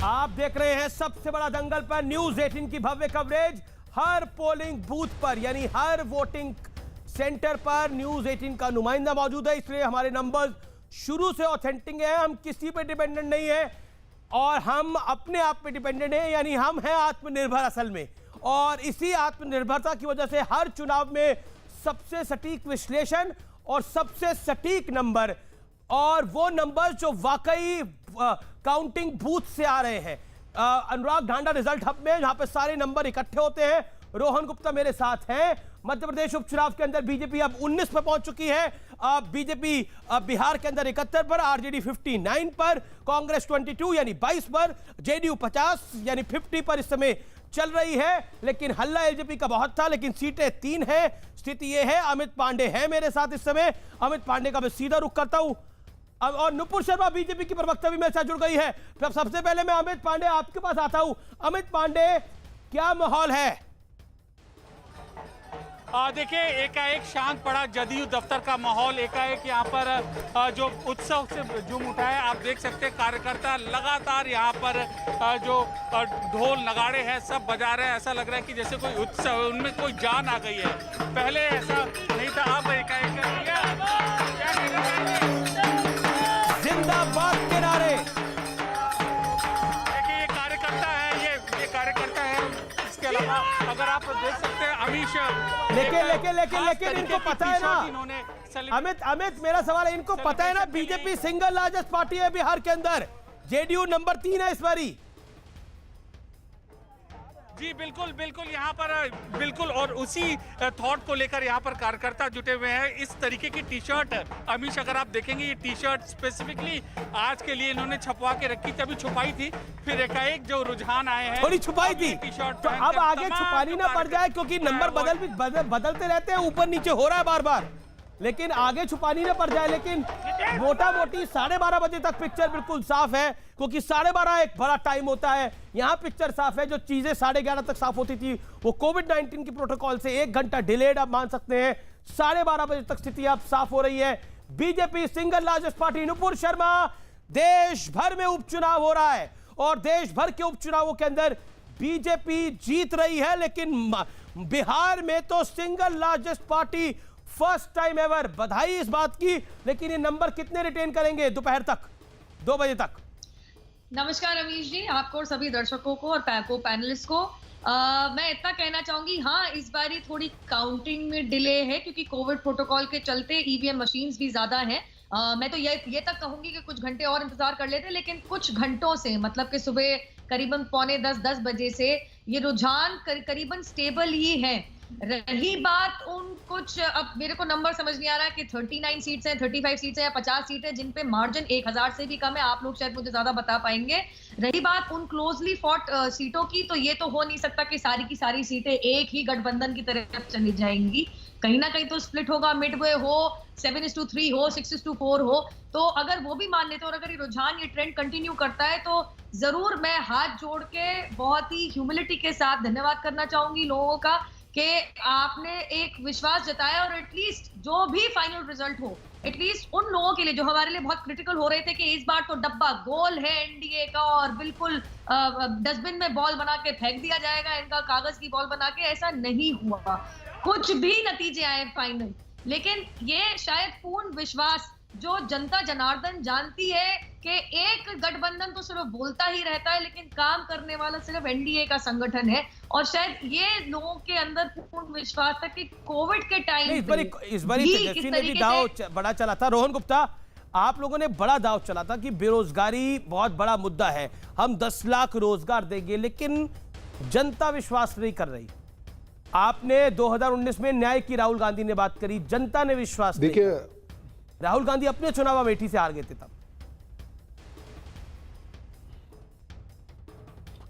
आप देख रहे हैं सबसे बड़ा दंगल पर न्यूज 18 की भव्य कवरेज। हर पोलिंग बूथ पर यानी हर वोटिंग सेंटर पर न्यूज 18 का नुमाइंदा मौजूद है, इसलिए हमारे नंबर्स शुरू से ऑथेंटिक हैं। हम किसी पे डिपेंडेंट नहीं है और हम अपने आप पे डिपेंडेंट हैं, यानी हम हैं आत्मनिर्भर असल में। और इसी आत्मनिर्भरता की वजह से हर चुनाव में सबसे सटीक विश्लेषण और सबसे सटीक नंबर, और वो नंबर जो वाकई काउंटिंग बूथ से आ रहे हैं। अनुराग ढांडा रिजल्ट हब में, जहां पे सारे नंबर इकट्ठे होते हैं। रोहन गुप्ता मेरे साथ हैं। मध्य प्रदेश उपचुनाव के अंदर बीजेपी अब 19 पर पहुंच चुकी है। बीजेपी बिहार के अंदर 71 पर, आरजेडी 59 पर, कांग्रेस 22 यानी 22 पर, जेडीयू 50 यानी 50 पर इस समय चल रही है। लेकिन हल्ला एलजेपी का बहुत था, लेकिन सीटें 3 हैं। स्थिति यह है, अमित पांडे है मेरे साथ इस समय। अमित पांडे का मैं सीधा रुख करता हूं। और नुपुर शर्मा बीजेपी की प्रवक्ता भी मेरे साथ जुड़ गई है। सबसे पहले मैं अमित पांडे आपके पास आता हूं। अमित पांडे, क्या माहौल है? देखिए, एकाएक शांत पड़ा जदयू दफ्तर का माहौल। एकाएक यहाँ पर जो उत्सव से झूम उठा है, आप देख सकते हैं कार्यकर्ता लगातार यहाँ पर जो ढोल नगाड़े हैं सब बजा रहे हैं। ऐसा लग रहा है कि जैसे कोई उत्सव, उनमें कोई जान आ गई है। पहले ऐसा नहीं था, अब एकाएक जिंदाबाद के नारे। देखिए, ये कार्यकर्ता है, ये कार्यकर्ता है। इसके अलावा अगर आप देख सकते हैं अमीश, लेकिन इनको पता है ना अमित मेरा सवाल है, इनको पता है ना बीजेपी सिंगल लार्जेस्ट पार्टी है बिहार के अंदर, जेडीयू नंबर 3 है इस बारी। जी बिल्कुल बिल्कुल, यहाँ पर बिल्कुल, और उसी थॉट को लेकर यहाँ पर कार्यकर्ता जुटे हुए हैं। इस तरीके की टी शर्ट अमीश, अगर आप देखेंगे, ये टी शर्ट स्पेसिफिकली आज के लिए इन्होंने छपवा के रखी थी। अभी छुपाई थी, फिर एकाएक जो रुझान आए हैं, थोड़ी छुपाई थी, टी शर्ट तो अब आगे छुपानी ना पड़ जाए, क्योंकि नंबर बदलते रहते हैं, ऊपर नीचे हो रहा है बार बार, लेकिन आगे छुपानी ना पड़ जाए। लेकिन मोटा मोटी 12:30 बजे तक पिक्चर बिल्कुल साफ है, क्योंकि 12:30 एक बड़ा टाइम होता है। यहां पिक्चर साफ है। जो चीजें 11:30 तक साफ होती थी, वो कोविड-19 की प्रोटोकॉल से 1 घंटा डिलेड आप मान सकते हैं। 12:30 बजे तक स्थिति अब साफ हो रही है। BJP single largest party. Nupur Sharma, देश भर में उपचुनाव हो रहा है और देश भर के उपचुनावों के अंदर बीजेपी जीत रही है, लेकिन बिहार में तो single largest party first time ever. बधाई इस बात की, लेकिन ये नंबर कितने रिटेन करेंगे दोपहर तक, 2 बजे तक? नमस्कार अमीश जी, आपको और सभी दर्शकों को और पैनलिस्ट को। मैं इतना कहना चाहूंगी, हाँ इस बारी थोड़ी काउंटिंग में डिले है, क्योंकि कोविड प्रोटोकॉल के चलते ईवीएम मशीन्स भी ज्यादा हैं। मैं तो ये तक कहूंगी कि कुछ घंटे और इंतजार कर लेते, लेकिन कुछ घंटों से, मतलब कि सुबह करीबन 9:45-10 बजे से ये रुझान करीबन स्टेबल ही है। रही बात उन कुछ, अब मेरे को नंबर समझ नहीं आ रहा कि 39 सीट्स हैं, 35 सीट्स हैं या 50 सीट है, जिन पे मार्जिन 1000 से भी कम है। आप लोग शायद मुझे ज्यादा बता पाएंगे। रही बात उन क्लोजली फॉट सीटों की, तो ये तो हो नहीं सकता कि सारी की सारी सीटें एक ही गठबंधन की तरफ चली जाएंगी। कहीं ना कहीं तो स्प्लिट होगा, मिडवे हो, 7:3 हो, 6:4 हो। तो अगर वो भी मान लेते और अगर ये रुझान, ये ट्रेंड कंटिन्यू करता है, तो जरूर मैं हाथ जोड़ के बहुत ही ह्यूमिलिटी के साथ धन्यवाद करना चाहूंगी लोगों का कि आपने एक विश्वास जताया। और एटलीस्ट जो भी फाइनल रिजल्ट हो, एटलीस्ट उन लोगों के लिए जो हमारे लिए बहुत क्रिटिकल हो रहे थे कि इस बार तो डब्बा गोल है एनडीए का और बिल्कुल डस्टबिन में बॉल बना के फेंक दिया जाएगा इनका, कागज की बॉल बना के, ऐसा नहीं हुआ। कुछ भी नतीजे आए फाइनल, लेकिन ये शायद पूर्ण विश्वास जो जनता जनार्दन जानती है कि एक गठबंधन तो सिर्फ बोलता ही रहता है, लेकिन काम करने वाला सिर्फ एनडीए का संगठन है। और शायद ये लोगों के अंदर पूर्ण विश्वास था कि कोविड के टाइम इस बारी तेजस्वी ने भी दाव बड़ा चला था। रोहन गुप्ता, आप लोगों ने बड़ा दाव चला था कि बेरोजगारी बहुत बड़ा मुद्दा है, हम 10 लाख रोजगार देंगे, लेकिन जनता विश्वास नहीं कर रही। आपने 2019 में न्याय की राहुल गांधी ने बात करी, जनता ने विश्वास नहीं किया। राहुल गांधी अपने चुनाव अमेठी से हार गए थे तब।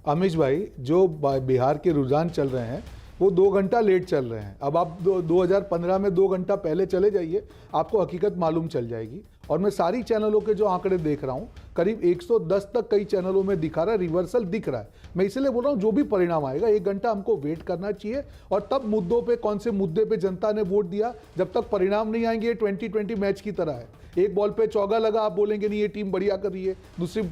अमीश भाई, जो बिहार के रुझान चल रहे हैं वो 2 घंटा लेट चल रहे हैं। अब आप 2015 में 2 घंटा पहले चले जाइए, आपको हकीकत मालूम चल जाएगी। और मैं सारी चैनलों के जो आंकड़े देख रहा हूँ, करीब 110 तक कई चैनलों में दिखा रहा है, रिवर्सल दिख रहा है। मैं इसलिए बोल रहा हूँ, जो भी परिणाम आएगा 1 घंटा हमको वेट करना चाहिए, और तब मुद्दों पे, कौन से मुद्दे पे जनता ने वोट दिया, जब तक परिणाम नहीं आएंगे 2020 मैच की तरह है। एक बॉल पे चौका लगा, आप बोलेंगे नहीं ये टीम बढ़िया कर रही है, दूसरी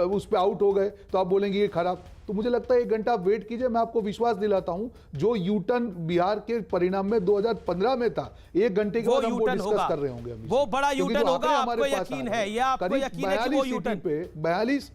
उस पे आउट हो गए तो आप बोलेंगे ये खराब। तो मुझे लगता है 1 घंटा वेट कीजिए, मैं आपको विश्वास दिलाता हूं जो यूटर्न बिहार के परिणाम में 2015 में था, 1 घंटे के बाद हम वो डिस्कस कर रहे होंगे। वो बड़ा यूटर्न होगा, आपको यकीन है? ये आपको यकीन है कि वो यूटर्न पे 42?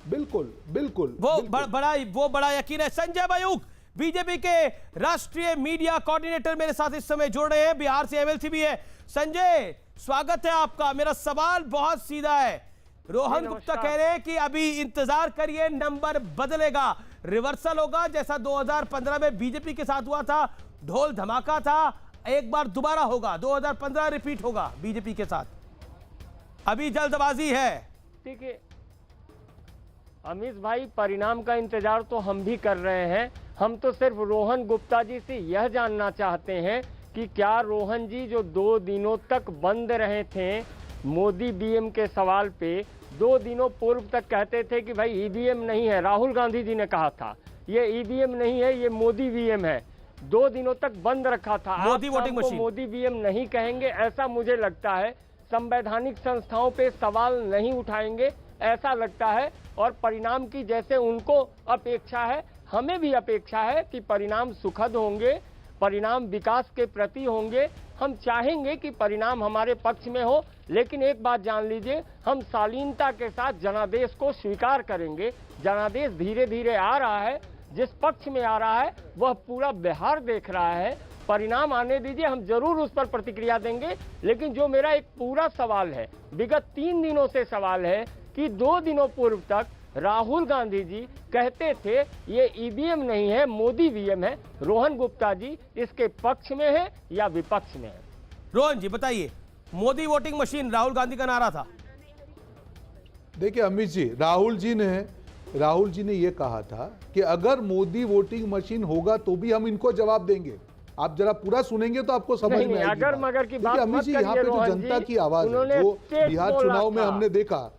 बिल्कुल बिल्कुल, वो बड़ा यकीन है। संजय मयूख, बीजेपी के राष्ट्रीय मीडिया कोऑर्डिनेटर मेरे साथ इस समय जुड़ रहे हैं, बिहार से एमएलसी भी है। संजय, स्वागत है आपका। मेरा सवाल बहुत सीधा है। रोहन गुप्ता कह रहे हैं कि अभी इंतजार करिए, नंबर बदलेगा, रिवर्सल होगा, जैसा 2015 में बीजेपी के साथ हुआ था, ढोल धमाका था, एक बार दोबारा होगा, 2015 रिपीट होगा बीजेपी के साथ। अभी जल्दबाजी है। ठीक है अमीश भाई, परिणाम का इंतजार तो हम भी कर रहे हैं। हम तो सिर्फ रोहन गुप्ता जी से यह जानना चाहते हैं कि क्या रोहन जी जो 2 दिनों तक बंद रहे थे मोदी बीएम के सवाल पे, 2 दिनों पूर्व तक कहते थे कि भाई ईवीएम नहीं है, राहुल गांधी जी ने कहा था ये ईवीएम नहीं है, ये मोदी वीएम है, 2 दिनों तक बंद रखा था। Modi voting machine, Modi VM नहीं कहेंगे ऐसा मुझे लगता है, संवैधानिक संस्थाओं पे सवाल नहीं उठाएंगे ऐसा लगता है, और परिणाम की जैसे उनको अपेक्षा है, हमें भी अपेक्षा है कि परिणाम सुखद होंगे, परिणाम विकास के प्रति होंगे। हम चाहेंगे कि परिणाम हमारे पक्ष में हो, लेकिन एक बात जान लीजिए, हम शालीनता के साथ जनादेश को स्वीकार करेंगे। जनादेश धीरे धीरे आ रहा है, जिस पक्ष में आ रहा है वह पूरा बिहार देख रहा है। परिणाम आने दीजिए, हम जरूर उस पर प्रतिक्रिया देंगे। लेकिन जो मेरा एक पूरा सवाल है, विगत 3 दिनों से सवाल है कि 2 दिनों पूर्व तक राहुल गांधी जी कहते थे ये ईवीएम नहीं है, मोदी वीएम है। रोहन गुप्ता जी इसके पक्ष में है या विपक्ष में है? रोहन जी बताइए, मोदी वोटिंग मशीन राहुल गांधी का नारा था। देखिए अमित जी, राहुल जी ने यह कहा था कि अगर मोदी वोटिंग मशीन होगा तो भी हम इनको जवाब देंगे। आप जरा पूरा सुनेंगे तो आपको समझ में आएगी। अगर मगर की बात अमित जी, यहाँ पे जो जनता की आवाज है, जो बिहार चुनाव में हमने देखा,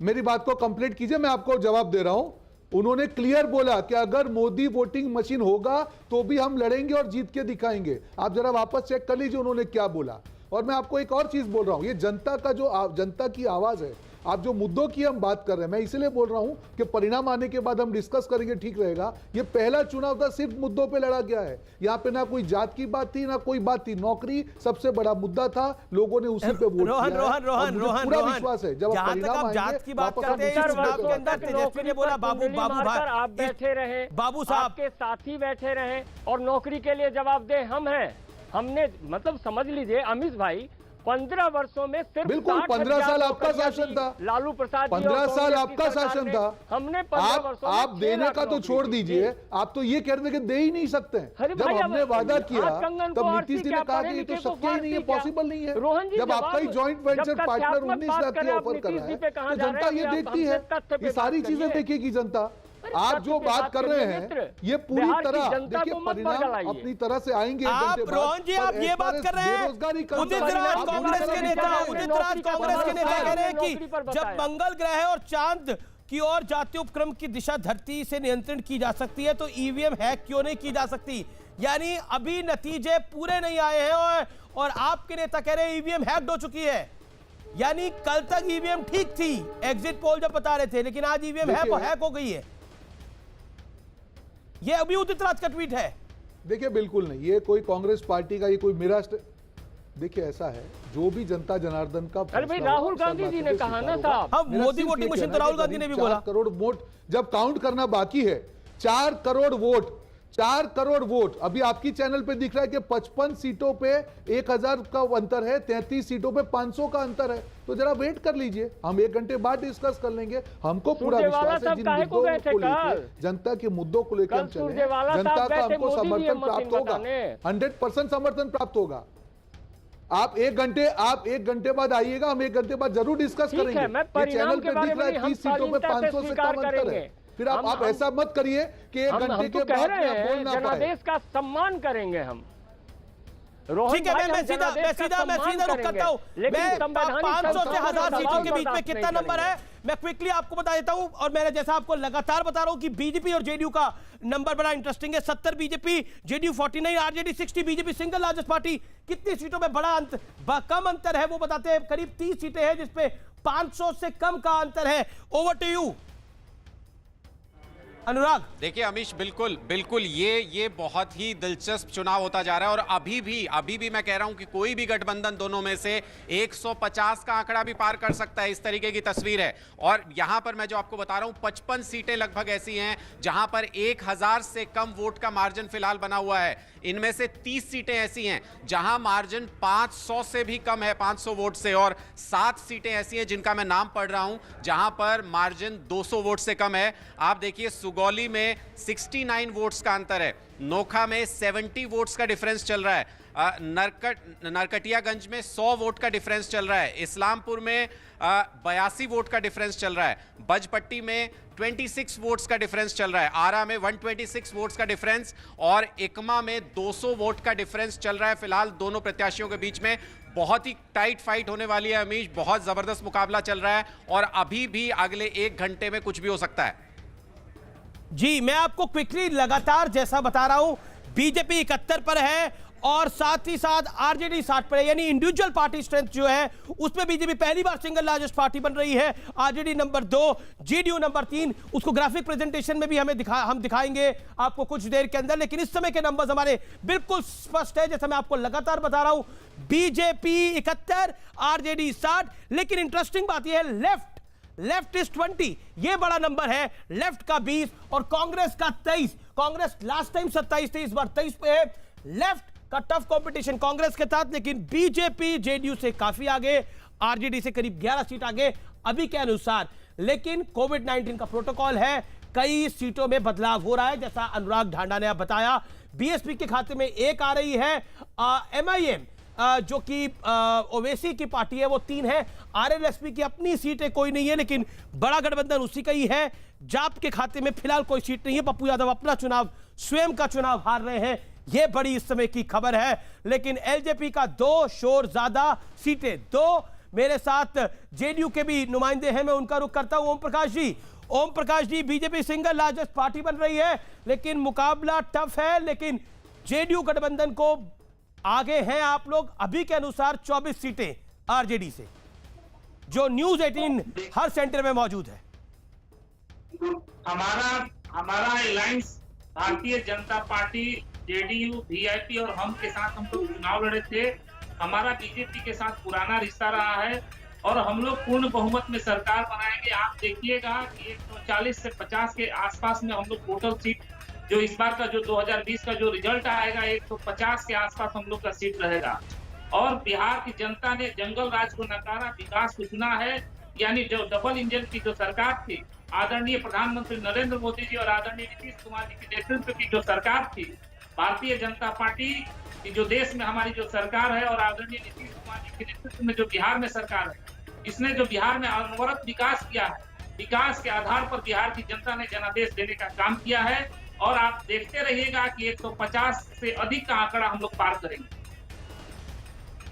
मेरी बात को कंप्लीट कीजिए, मैं आपको जवाब दे रहा हूं। उन्होंने क्लियर बोला कि अगर मोदी वोटिंग मशीन होगा तो भी हम लड़ेंगे और जीत के दिखाएंगे। आप जरा वापस चेक कर लीजिए उन्होंने क्या बोला। और मैं आपको एक और चीज बोल रहा हूं, ये जनता का जो जनता की आवाज है, आप जो मुद्दों की हम बात कर रहे हैं, मैं इसलिए बोल रहा हूं कि परिणाम आने के बाद हम डिस्कस करेंगे, ठीक रहेगा। ये पहला चुनाव था, सिर्फ मुद्दों पे लड़ा गया है। यहाँ पे ना कोई जात की बात थी, ना कोई बात थी, नौकरी सबसे बड़ा मुद्दा था, लोगों ने उसी पे वोट किया। पूरा विश्वास है जब परिणाम जात की बात करते हैं, चुनाव के अंदर तेजस्वी ने बोला बाबू भाई आप बैठे रहे, बाबू साहब के साथी बैठे रहे और नौकरी के लिए जवाबदेह हम हैं। हमने मतलब समझ लीजिए अमित भाई, 15 वर्षों में सिर्फ बिल्कुल 15 साल आपका शासन था, लालू प्रसाद 15 साल आपका शासन था। हमने 15 वर्षों में आप देने का तो छोड़ दीजिए, आप तो ये कह रहे थे कि दे ही नहीं सकते। जब हमने वादा किया तब नीतीश जी ने कहा कि ये तो शक्य ही नहीं है, पॉसिबल नहीं है। जब आपका ही जॉइंट वेंचर पार्टनर 19 लाख की ऑफर कर रहा है तो जनता ये देखती है, ये सारी चीजें देखेगी जनता। आप जो बात कर रहे हैं ये पूरी तरह देखिए, परिणाम अपनी तरह से आएंगे। आप रोहन जी, आप ये बात कर रहे हैं, उदित राज कांग्रेस के नेता कह रहे हैं कि जब मंगल ग्रह और चांद की ओर जाते उपक्रम की दिशा धरती से नियंत्रण की जा सकती है तो ईवीएम हैक क्यों नहीं की जा सकती। यानी अभी नतीजे पूरे नहीं आए हैं और आपके नेता कह रहे हैं ईवीएम हैक हो चुकी है। यानी कल तक ईवीएम ठीक थी, एग्जिट पोल जब बता रहे थे, लेकिन आज ईवीएम हैक हो गई है। ये अभी उदित राज का ट्वीट है। देखिए बिल्कुल नहीं, ये कोई कांग्रेस पार्टी का, ये कोई मेरा, देखिए ऐसा है, जो भी जनता जनार्दन का, अरे भाई राहुल गांधी जी ने कहा ना साहब, हम मोदी वोटिंग मशीन तो राहुल गांधी ने भी बोला। 4 करोड़ वोट जब काउंट करना बाकी है, 4 करोड़ वोट, 4 करोड़ वोट। अभी आपकी चैनल पे दिख रहा है कि 55 सीटों पे 1000 का अंतर है, 33 सीटों पे 500 का अंतर है। तो जरा वेट कर लीजिए, हम 1 घंटे बाद डिस्कस कर लेंगे। हमको पूरा विश्वास है जिन मुद्दों को लेकर, जनता के मुद्दों को लेकर हम चले, जनता का हमको समर्थन प्राप्त होगा, 100% समर्थन प्राप्त होगा। आप एक घंटे बाद आइएगा, हम 1 घंटे बाद जरूर डिस्कस करेंगे। चैनल पे दिख रहा है 30 सीटों पे 500 से कम अंतर है। फिर आप ऐसा मत करिए कि 1 घंटे के बाद बोल ना पाए। जनादेश का सम्मान करेंगे हम। रोहन ठीक है, भाई, हम मैं सीधा जनादेश का सम्मान रुक करेंगे, करता हूं। लेकिन मैं संवैधानिक 500 से संस्थाओं 1000 पर सीटों के सवाल बीच में बर्दाश्त कितना नहीं नंबर करेंगे। है मैं क्विकली आपको बता देता हूं, और मैंने जैसा आपको लगातार बता रहा हूं कि बीजेपी और जेडीयू का नंबर बड़ा इंटरेस्टिंग है। 70 BJP, JDU 49, RJD 60, BJP single largest party. कितनी सीटों में कम अंतर है वो बताते हैं। करीब 30 सीटें हैं जिसपे 500 से कम का अंतर है। ओवर टू यू अनुराग। देखिए अमीश, बिल्कुल बिल्कुल ये बहुत ही दिलचस्प चुनाव होता जा रहा है, और अभी भी मैं कह रहा हूं कि कोई भी गठबंधन दोनों में से 150 का आंकड़ा भी पार कर सकता है। इस तरीके की तस्वीर है। और यहां पर मैं जो आपको बता रहा हूं, 55 सीटें लगभग ऐसी हैं जहां पर 1000 से कम वोट का मार्जिन फिलहाल बना हुआ है। इनमें से 30 सीटें ऐसी हैं जहां मार्जिन 500 से भी कम है, 500 वोट से, और 7 सीटें ऐसी हैं जिनका मैं नाम पढ़ रहा हूं जहां पर मार्जिन 200 वोट से कम है। आप देखिए, सुगौली में 69 वोट्स का अंतर है, नोखा में 70 वोट्स का डिफरेंस चल रहा है, नरकटियागंज में 100 वोट का डिफरेंस चल रहा है, इस्लामपुर में 82 वोट का डिफरेंस चल रहा है, बजपट्टी में 26 वोट्स का डिफरेंस चल रहा है, आरा में 126 वोट्स का डिफरेंस, और एकमा में 200 वोट का डिफरेंस चल रहा है फिलहाल दोनों प्रत्याशियों के बीच में। बहुत ही टाइट फाइट होने वाली है अमीश, बहुत जबरदस्त मुकाबला चल रहा है, और अभी भी अगले 1 घंटे में कुछ भी हो सकता है। जी, मैं आपको क्विकली लगातार जैसा बता रहा हूं, बीजेपी 71 पर है और साथ ही साथ आरजेडी 60 पर है, यानी इंडिविजुअल पार्टी स्ट्रेंथ जो है उसमें बीजेपी पहली बार सिंगल लार्जेस्ट पार्टी बन रही है। RJD number 2, JDU number 3। उसको ग्राफिक प्रेजेंटेशन में भी हम दिखाएंगे आपको कुछ देर के अंदर, लेकिन इस समय के नंबर्स हमारे बिल्कुल स्पष्ट है, जैसा मैं आपको लगातार बता रहा हूं। BJP 71, RJD 60। लेकिन इंटरेस्टिंग बात यह है, लेफ्ट इज 20, ये बड़ा नंबर है। लेफ्ट का 20 और कांग्रेस का 23। कांग्रेस लास्ट टाइम 27 थी, इस बार 23 पे है। लेफ्ट का टफ कंपटीशन कांग्रेस के साथ, लेकिन बीजेपी जेडीयू से काफी आगे, आरजेडी से करीब 11 सीट आगे अभी के अनुसार। लेकिन कोविड-19 का प्रोटोकॉल है, कई सीटों में बदलाव हो रहा है, जैसा अनुराग ढांडा ने बताया। बीएसपी के खाते में 1 आ रही है, एमआईएम जो कि ओवैसी की पार्टी है वो 3 है, आरएलएसपी की अपनी सीटें कोई नहीं है, लेकिन बड़ा गठबंधन उसी का ही है। जाप के खाते में फिलहाल कोई सीट नहीं है, पप्पू यादव अपना चुनाव, स्वयं का चुनाव हार रहे हैं, यह बड़ी इस समय की खबर है। लेकिन एलजेपी का 2 शोर ज्यादा सीटें 2। मेरे साथ जेडीयू के भी नुमाइंदे हैं, मैं उनका रुख करता हूं। Om Prakash ji, BJP single largest party बन रही है, लेकिन मुकाबला टफ है, लेकिन जेडीयू गठबंधन को आगे हैं आप लोग अभी के अनुसार 24 सीटें आरजेडी से, जो न्यूज 18 हर सेंटर में मौजूद है। हमारा alliance Bharatiya Janata party, JDU, VIP और हम के साथ हम लोग चुनाव लड़े थे। हमारा बीजेपी के साथ पुराना रिश्ता रहा है और हम लोग पूर्ण बहुमत में सरकार बनाएंगे। आप देखिएगा कि 140 से 50 के आसपास में हम लोग टोटल सीट, जो इस बार का जो 2020 का जो रिजल्ट आएगा 150 के आसपास हम लोग का सीट रहेगा। और बिहार की जनता ने जंगल राज को नकारा, विकास को चुना है। यानी जो डबल इंजन की जो सरकार थी, आदरणीय प्रधानमंत्री नरेंद्र मोदी जी और आदरणीय नीतीश कुमार जी के नेतृत्व की जो सरकार थी, भारतीय जनता पार्टी की जो देश में हमारी जो सरकार है और आदरणीय नीतीश कुमार जी के नेतृत्व में जो बिहार में सरकार है, इसने जो बिहार में अनवरत विकास किया है, विकास के आधार पर बिहार की जनता ने जनादेश देने का काम किया है। और आप देखते रहिएगा कि 150 से अधिक का आंकड़ा हम लोग पार करेंगे।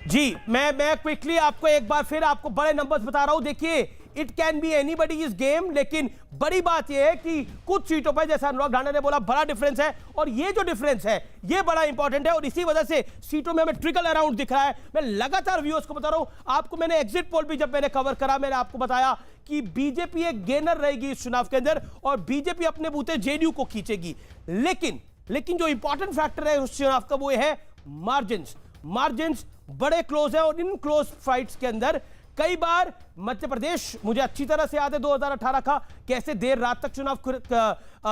जी, मैं क्विकली आपको एक बार फिर आपको बड़े नंबर्स बता रहा हूं। देखिए, it can be anybody's game, लेकिन बड़ी बात यह है कि कुछ सीटों पर, जैसा अनुराग ढांडा ने बोला, बड़ा डिफरेंस है, और ये जो डिफरेंस है ये बड़ा इंपॉर्टेंट है, और इसी वजह से सीटों में हमें ट्रिकल अराउंड दिख रहा है। मैं लगातार व्यूअर्स को बता रहा हूं, आपको मैंने एग्जिट पोल भी जब मैंने कवर करा, मैंने आपको बताया कि बीजेपी एक गेनर रहेगी इस चुनाव के अंदर, और बीजेपी अपने बूते जेडीयू को खींचेगी। लेकिन जो इंपॉर्टेंट फैक्टर है उस चुनाव का वो है मार्जिन्स बड़े क्लोज है, और इन क्लोज फाइट्स के अंदर कई बार मध्य प्रदेश मुझे अच्छी तरह से याद है 2018 का, कैसे देर रात तक चुनाव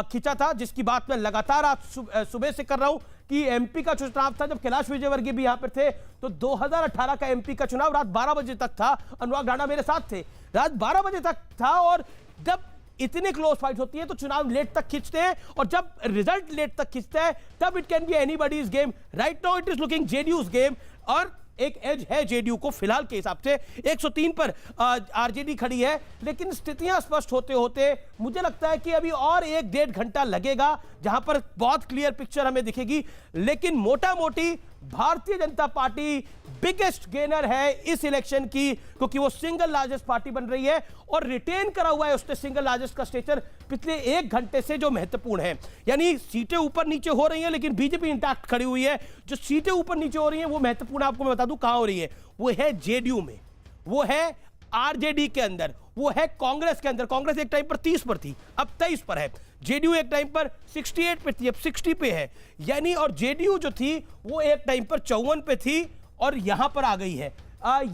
खींचा था, जिसकी बात मैं लगातार आज सुबह से कर रहा हूं कि एमपी का चुनाव था जब कैलाश विजयवर्गीय भी यहां पर थे, तो 2018 का एमपी का चुनाव रात 12 बजे तक था। अनुराग ढांडा मेरे साथ थे, रात 12 बजे तक था, और जब इतनी क्लोज फाइट होती है तो चुनाव लेट तक खींचते हैं, और जब रिजल्ट लेट तक खींचता है तब it can be anybody's game. Right now it is looking JDU's game, और एक एज है जेडीयू को फिलहाल के हिसाब से। 103 पर आरजेडी खड़ी है, लेकिन स्थितियां स्पष्ट होते होते मुझे लगता है कि अभी और 1-1.5 घंटा लगेगा, जहां पर बहुत क्लियर पिक्चर हमें दिखेगी। लेकिन मोटा मोटी Bharatiya Janata party biggest gainer है इस इलेक्शन की, क्योंकि वो सिंगल लार्जेस्ट पार्टी बन रही है और रिटेन करा हुआ है उसने सिंगल लार्जेस्ट का स्टेचर पिछले 1 घंटे से, जो महत्वपूर्ण है। यानी सीटें ऊपर नीचे हो रही हैं लेकिन बीजेपी इंटैक्ट खड़ी हुई है। जो सीटें ऊपर नीचे हो रही हैं वो महत्वपूर्ण, आपको मैं बता दूं कहां हो रही है। वो है जेडीयू में, वो है आरजेडी के अंदर, वो है कांग्रेस के अंदर। कांग्रेस एक टाइम पर 30 पर थी, अब 23 पर है। जेडीयू एक टाइम पर 68 पे थी, अब 60 पे है। यानी और जेडीयू जो थी वो एक टाइम पर 54 पे थी और यहां पर आ गई है।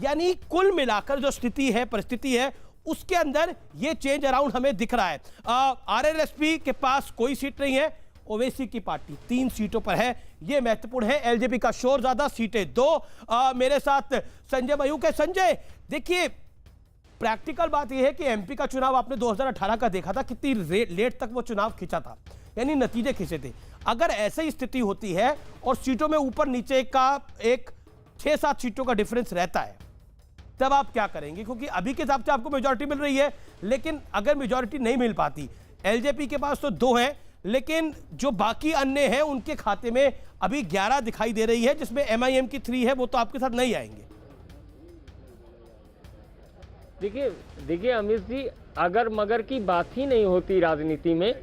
यानी कुल मिलाकर जो स्थिति है, परिस्थिति है, उसके अंदर ये चेंज अराउंड हमें दिख रहा है। आरएलएसपी के पास कोई सीट नहीं है, ओवैसी की पार्टी 3 सीटों पर है, ये महत्वपूर्ण है। एलजेपी का शोर ज्यादा, सीटें 2। मेरे साथ संजय मयूख है। संजय, देखिए प्रैक्टिकल बात यह है कि एमपी का चुनाव आपने 2018 का देखा था, कितनी लेट तक वो चुनाव खिंचा था, यानी नतीजे खिंचे थे। अगर ऐसी स्थिति होती है और सीटों में ऊपर नीचे का एक 6-7 सीटों का डिफरेंस रहता है, तब आप क्या करेंगे? क्योंकि अभी के हिसाब से आपको मेजॉरिटी मिल रही है, लेकिन अगर मेजॉरिटी नहीं मिल पाती, एलजेपी के पास तो 2 हैं, लेकिन जो बाकी अन्य हैं उनके खाते में अभी 11 दिखाई दे रही है, जिसमें एमआईएम की 3 है, वो तो आपके साथ नहीं आएंगे। देखिए अमित जी, अगर मगर की बात ही नहीं होती राजनीति में,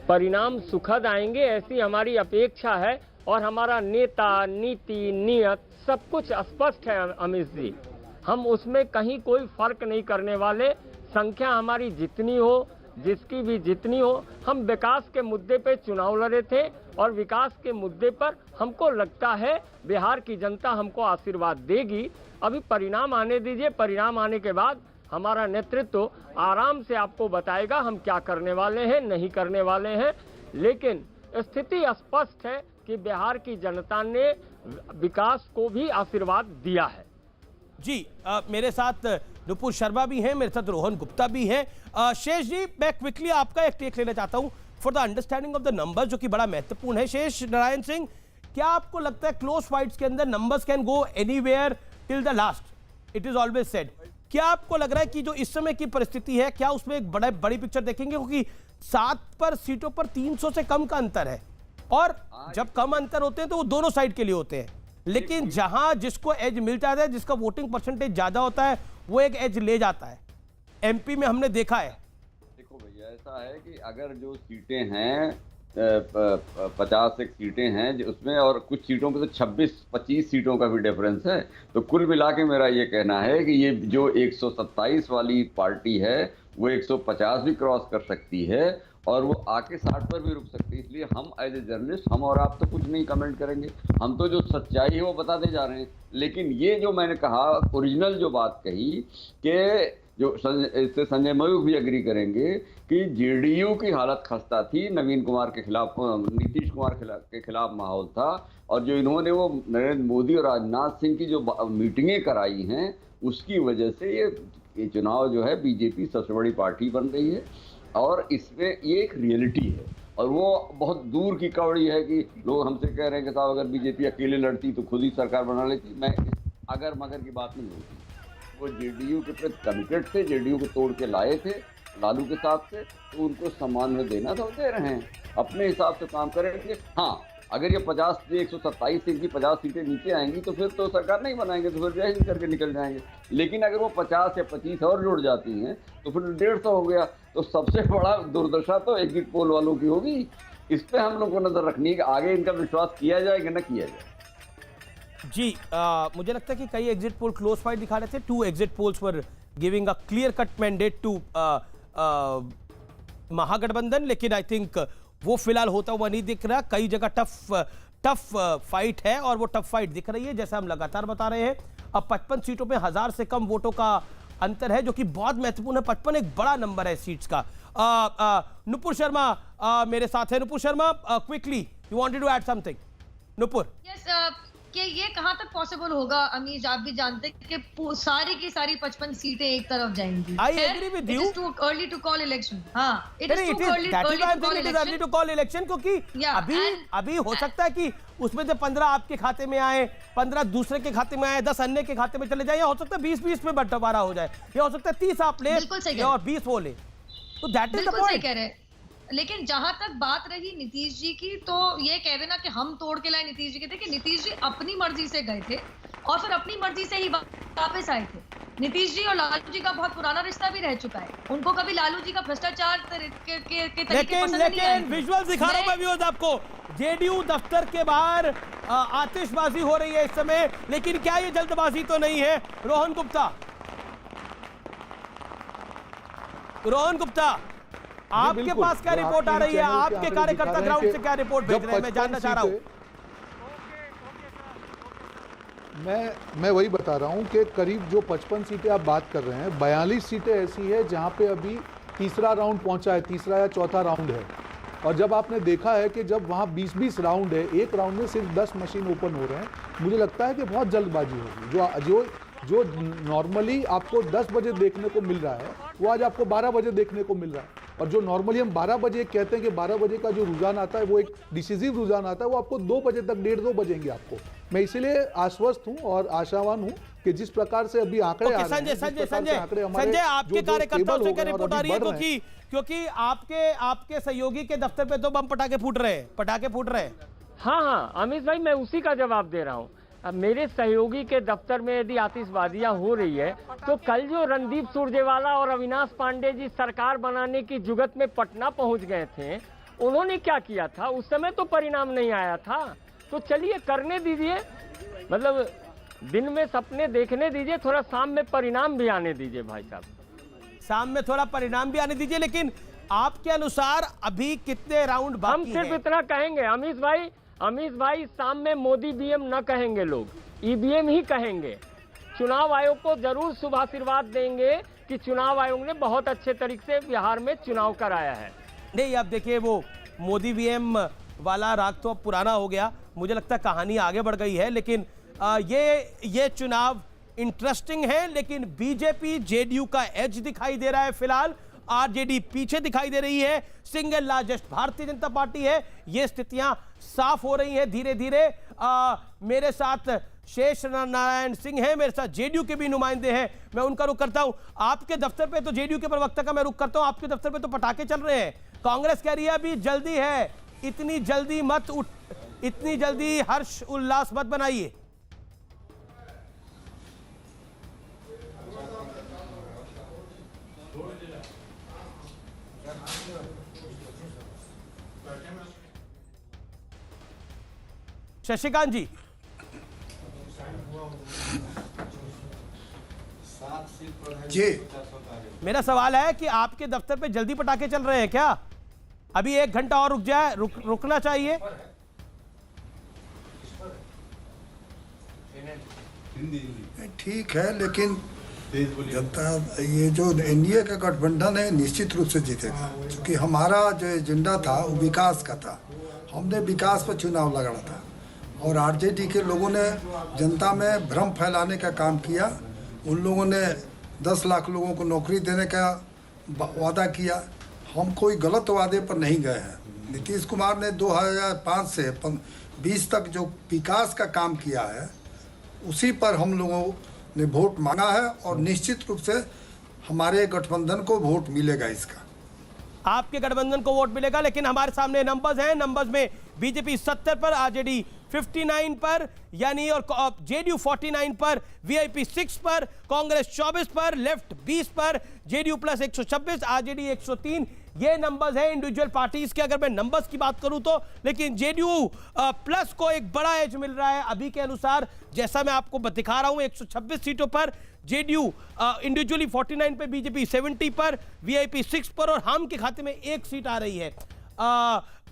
परिणाम सुखद आएंगे ऐसी हमारी अपेक्षा है और हमारा नेता, नीति, नियत सब कुछ स्पष्ट है अमित जी। हम उसमें कहीं कोई फर्क नहीं करने वाले। संख्या हमारी जितनी हो, जिसकी भी जितनी हो, हम विकास के मुद्दे पे चुनाव लड़े थे और विकास के मुद्दे पर हमको लगता है बिहार की जनता हमको आशीर्वाद देगी। अभी परिणाम आने दीजिए, परिणाम आने के बाद हमारा नेतृत्व आराम से आपको बताएगा हम क्या करने वाले हैं, नहीं करने वाले हैं। लेकिन स्थिति स्पष्ट है कि बिहार की जनता ने विकास को भी आशीर्वाद दिया है। जी, मेरे साथ नुपुर शर्मा भी हैं, मेरे साथ रोहन गुप्ता भी हैं। शेष जी, मैं क्विकली आपका एक टेक लेना चाहता हूं for the understanding of the numbers, जो कि बड़ा महत्वपूर्ण है। शेष नारायण सिंह, क्या आपको लगता है क्लोज फाइट्स के अंदर numbers can go anywhere till the last? It is always said. क्या आपको लग रहा है कि जो इस समय की परिस्थिति है, क्या उसमें एक बड़ी पिक्चर देखेंगे? क्योंकि 7 पर सीटों पर 300 से कम का अंतर है, और जब कम अंतर होते हैं तो वो दोनों साइड के लिए होते हैं, लेकिन जहां जिसको एज मिल जाता है, जिसका वोटिंग परसेंटेज ज्यादा होता है, वो एक एज ले जाता है। एमपी में हमने देखा है। देखो भैया, ऐसा है कि अगर जो सीटें हैं 50 एक सीटें हैं उसमें, और कुछ सीटों पे तो 26-25 सीटों का भी डिफरेंस है, तो कुल मिला के मेरा ये कहना है कि ये जो 127 वाली पार्टी है वो 150 भी क्रॉस कर सकती है और वो आके 60 पर भी रुक सकती है। इसलिए हम एज ए जर्नलिस्ट, हम और आप तो कुछ नहीं कमेंट करेंगे, हम तो जो सच्चाई है वो बताते जा रहे हैं। लेकिन ये जो मैंने कहा, ओरिजिनल जो बात कही कि जो इससे संजय मयूख भी एग्री करेंगे कि जेडीयू की हालत खस्ता थी, नवीन कुमार के खिलाफ, नीतीश कुमार के खिलाफ माहौल था, और जो इन्होंने वो नरेंद्र मोदी और राजनाथ सिंह की जो मीटिंगें कराई हैं, उसकी वजह से ये चुनाव जो है बीजेपी सबसे बड़ी पार्टी बन रही है। और इसमें ये एक रियलिटी है, और वो बहुत दूर की कौड़ी है कि लोग हमसे कह रहे हैं कि साहब अगर बीजेपी अकेले लड़ती तो खुद ही सरकार बना लेती। मैं अगर मगर की बात नहीं होती, वो जेडीयू के प्रति कमिटेड थे, जेडीयू को तोड़ के लाए थे लालू के साथ से, तो उनको सम्मान में देना था, दे रहे हैं, अपने हिसाब से काम करेंगे। हाँ, अगर ये 50 से 127 सीट की 50 सीटें नीचे आएंगी तो फिर तो सरकार नहीं बनाएंगे, तो फिर जय हिंद करके निकल जाएंगे। लेकिन अगर वो 50 या 25 और जुड़ जाती हैं तो फिर 150 हो गया, तो सबसे बड़ा दुर्दशा तो एग्जिट पोल वालों की होगी। इस पे हम लोग को नजर रखनी है कि आगे इनका विश्वास किया जाएगा न किया जाए। जी, मुझे लगता है कि कई एग्जिट पोल क्लोज फाइट दिखा रहे थे। 2 exit polls were giving a clear cut mandate to Mahagathbandhan, लेकिन आई थिंक वो फिलहाल होता हुआ नहीं दिख रहा। कई जगह टफ फाइट है और वो टफ फाइट दिख रही है, जैसा हम लगातार बता रहे हैं। अब 55 सीटों में 1000 से कम वोटों का अंतर है, जो कि बहुत महत्वपूर्ण है। 55 एक बड़ा नंबर है सीट्स का। नुपुर शर्मा मेरे साथ है। Nupur Sharma, quickly you wanted to add something? Nupur, yes, कि ये कहाँ तक पॉसिबल होगा अमीश? आप भी जानते हैं कि सारी की सारी 55 सीटें एक तरफ जाएंगी। I agree with you. It is too early to call election. हाँ, it is too early to call election, क्योंकि अभी हो सकता है कि उसमें से 15 आपके खाते में आए, 15 दूसरे के खाते में आए, 10 अन्य के खाते में चले जाए, या हो सकता है 20-20 में बंटवारा हो जाए, या हो सकता है 30 आप ले और 20 वो ले। तो दैट इज द पॉइंट। कह रहे हैं, लेकिन जहां तक बात रही नीतीश जी की, तो ये कह देना कि हम तोड़ के लाए नीतीश जी के, देखिए नीतीश जी अपनी मर्जी से गए थे और फिर अपनी मर्जी से ही वापस आए थे। नीतीश जी और लालू जी का बहुत पुराना रिश्ता भी रह चुका है, उनको कभी लालू जी का भ्रष्टाचार के तरीके पसंद नहीं आए। लेकिन विजुअल दिखा रहा हूं मैं व्यूअर्स आपको, जेडीयू दफ्तर के बाहर आतिशबाजी हो रही है इस समय, लेकिन क्या ये जल्दबाजी तो नहीं है? रोहन गुप्ता, आपके पास क्या रिपोर्ट आ रही है? आपके कार्यकर्ता ग्राउंड से क्या रिपोर्ट भेज रहे हैं, मैं जानना चाह रहा हूं। मैं वही बता रहा हूं कि करीब जो 55 सीटें आप बात कर रहे हैं, 42 सीटें ऐसी है जहां पे अभी तीसरा राउंड पहुंचा है, तीसरा या चौथा राउंड है। और जब आपने देखा है कि जब वहां 20-20 राउंड है, एक राउंड में सिर्फ 10 मशीन ओपन हो रहे हैं, मुझे लगता है कि बहुत जल्दबाजी होगी। जो नॉर्मली आपको 10 बजे देखने को मिल रहा है, वो आज आपको 12 बजे देखने को मिल रहा है। और जो नॉर्मली हम 12 बजे कहते हैं कि 12 बजे का जो रुझान आता है वो एक डिसिसिव रुझान आता है, वो आपको 2 बजे तक, 1:30-2 बजेंगे आपको। मैं इसीलिए आश्वस्त हूं और आशावान हूं कि जिस प्रकार से अभी आंकड़े आ रहे हैं, संजय आपके कार्यकर्ताओं से क्या रिपोर्ट आ रही है? क्योंकि आपके सहयोगी के दफ्तर पे तो बम पटाखे फूट रहे हैं। हाँ अमित भाई, मैं उसी का जवाब दे रहा हूँ। अब मेरे सहयोगी के दफ्तर में यदि आतिशबाजियां हो रही है, तो कल जो रणदीप सुरजेवाला और अविनाश पांडे जी सरकार बनाने की जुगत में पटना पहुंच गए थे, उन्होंने क्या किया था? उस समय तो परिणाम नहीं आया था। तो चलिए करने दीजिए, मतलब दिन में सपने देखने दीजिए, थोड़ा शाम में परिणाम भी आने दीजिए भाई साहब। शाम में थोड़ा परिणाम भी आने दीजिए, लेकिन आपके अनुसार अभी कितने राउंड बाकी हम सिर्फ इतना कहेंगे अमीश भाई, शाम में मोदी बीएम न कहेंगे, लोग ईवीएम ही कहेंगे। चुनाव आयोग को जरूर शुभाशीर्वाद देंगे कि चुनाव आयोग ने बहुत अच्छे तरीके से बिहार में चुनाव कराया है। नहीं, अब देखिए वो मोदी बीएम वाला राग तो अब पुराना हो गया, मुझे लगता है कहानी आगे बढ़ गई है। लेकिन ये चुनाव इंटरेस्टिंग है, लेकिन बीजेपी जेडीयू का एज दिखाई दे रहा है फिलहाल। आरजेडी पीछे दिखाई दे रही है, single largest Bharatiya Janata party है। ये स्थितियां साफ हो रही हैं धीरे धीरे। मेरे साथ शेष नारायण सिंह है, मेरे साथ जेडीयू के भी नुमाइंदे हैं, मैं उनका रुख करता हूं। आपके दफ्तर पे तो जेडीयू के प्रवक्ता का मैं रुख करता हूं, आपके दफ्तर पे तो पटाखे चल रहे हैं। कांग्रेस कह रही है अभी जल्दी है, इतनी जल्दी हर्ष उल्लास मत बनाइए। शशिकांत जी, मेरा सवाल है कि आपके दफ्तर पे जल्दी पटाखे चल रहे हैं क्या? अभी 1 घंटा और रुकना चाहिए। ठीक है, लेकिन जनता, ये जो एनडीए का गठबंधन है निश्चित रूप से जीतेगा, क्योंकि हमारा जो एजेंडा था वो विकास का था। हमने विकास पर चुनाव लड़ा था और आरजेडी के लोगों ने जनता में भ्रम फैलाने का काम किया। उन लोगों ने 10 लाख लोगों को नौकरी देने का वादा किया। हम कोई गलत वादे पर नहीं गए हैं। नीतीश कुमार ने 2005 से 20 तक जो विकास का काम किया है, उसी पर हम लोगों ने वोट मांगा है और निश्चित रूप से हमारे गठबंधन को वोट मिलेगा। इसका आपके गठबंधन को वोट मिलेगा, लेकिन हमारे सामने नंबर्स हैं। नंबर्स में बीजेपी 70 पर, आरजेडी 59 पर, यानी और जेडीयू 49 पर, वीआईपी 6 पर, कांग्रेस 24 पर, लेफ्ट 20 पर, जेडीयू प्लस 126, आरजेडी 103। ये नंबर्स हैं इंडिविजुअल पार्टीज के, अगर मैं नंबर्स की बात करूं तो। लेकिन जेडीयू प्लस को एक बड़ा एज मिल रहा है अभी के अनुसार, जैसा मैं आपको दिखा रहा हूं। 126 सीटों पर जेडीयू इंडिविजुअली 49 पर, बीजेपी 70 पर, वीआईपी 6 पर, और हम के खाते में 1 सीट आ रही है।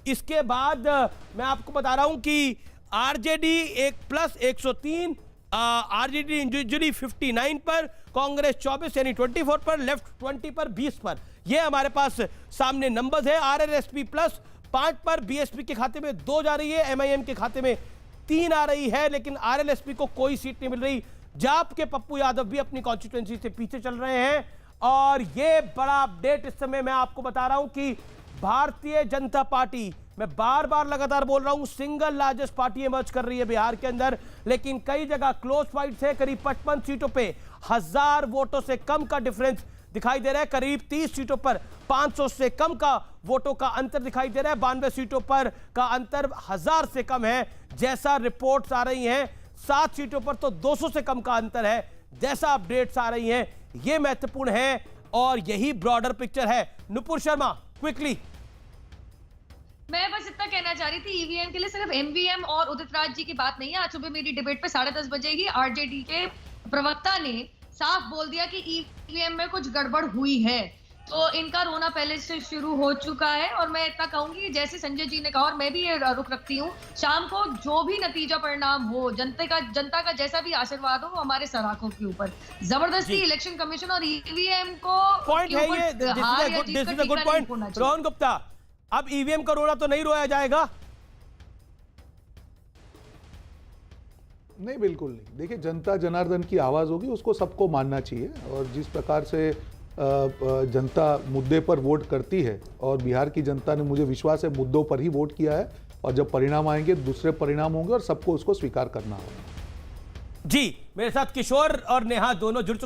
इसके बाद मैं आपको बता रहा हूं कि आरजेडी 1 प्लस 103, आरजेडी इंडिविजुअली 59 पर, कांग्रेस 24 यानी 24 पर, लेफ्ट 20 पर, 20 पर। ये हमारे पास सामने नंबर्स है। आरएलएसपी प्लस 5 पर, बीएसपी के खाते में 2 जा रही है, एमआईएम के खाते में 3 आ रही है, लेकिन आरएलएसपी को कोई सीट नहीं मिल रही। जाप के पप्पू यादव भी अपनी कॉन्स्टिट्यूएंसी से पीछे चल रहे हैं। और ये बड़ा अपडेट इस समय मैं आपको बता रहा हूं कि भारतीय जनता पार्टी, मैं बार बार लगातार बोल रहा हूं, सिंगल लार्जेस्ट पार्टी इमर्ज कर रही है बिहार के अंदर, लेकिन कई जगह क्लोज फाइट्स है। करीब 55 सीटों पे 1000 वोटों से कम का डिफरेंस दिखाई दे रहा है। करीब 30 सीटों पर 500 से कम का वोटों का अंतर दिखाई दे रहा है। 92 सीटों पर का अंतर 1000 से कम है जैसा रिपोर्ट्स आ रही हैं। 7 सीटों पर तो 200 से कम का अंतर है जैसा अपडेट्स आ रही हैं। यह महत्वपूर्ण है और यही ब्रॉडर पिक्चर है। नुपुर शर्मा, क्विकली। मैं बस इतना कहना चाह रही थी, ईवीएम के लिए सिर्फ एमवीएम और उदित राज जी की बात नहीं है। आज सुबह मेरी डिबेट पे 10:30 बजे ही आरजेडी के प्रवक्ता ने साफ बोल दिया कि ईवीएम में कुछ गड़बड़ हुई है। तो इनका रोना पहले से शुरू हो चुका है। और मैं इतना कहूंगी, जैसे संजय जी ने कहा और मैं भी ये रुख रखती हूँ, शाम को जो भी नतीजा परिणाम हो, जनता का जैसा भी आशीर्वाद हो, वो हमारे सराखों के ऊपर। जबरदस्ती इलेक्शन कमीशन और ईवीएम को पॉइंट है ये, this is a good point. Rohan Gupta, अब ईवीएम का रोना तो नहीं रोया जाएगा? नहीं, बिल्कुल नहीं। देखिए, जनता जनार्दन की आवाज़ होगी, उसको सबको मानना चाहिए। और जिस प्रकार से जनता मुद्दे पर वोट करती है, और बिहार की जनता ने, मुझे विश्वास है, मुद्दों पर ही वोट किया है। और जब परिणाम आएंगे दूसरे परिणाम होंगे और सबको उसको स्वीकार करना होगा। जी, मेरे साथ किशोर और नेहा दोनों जुड़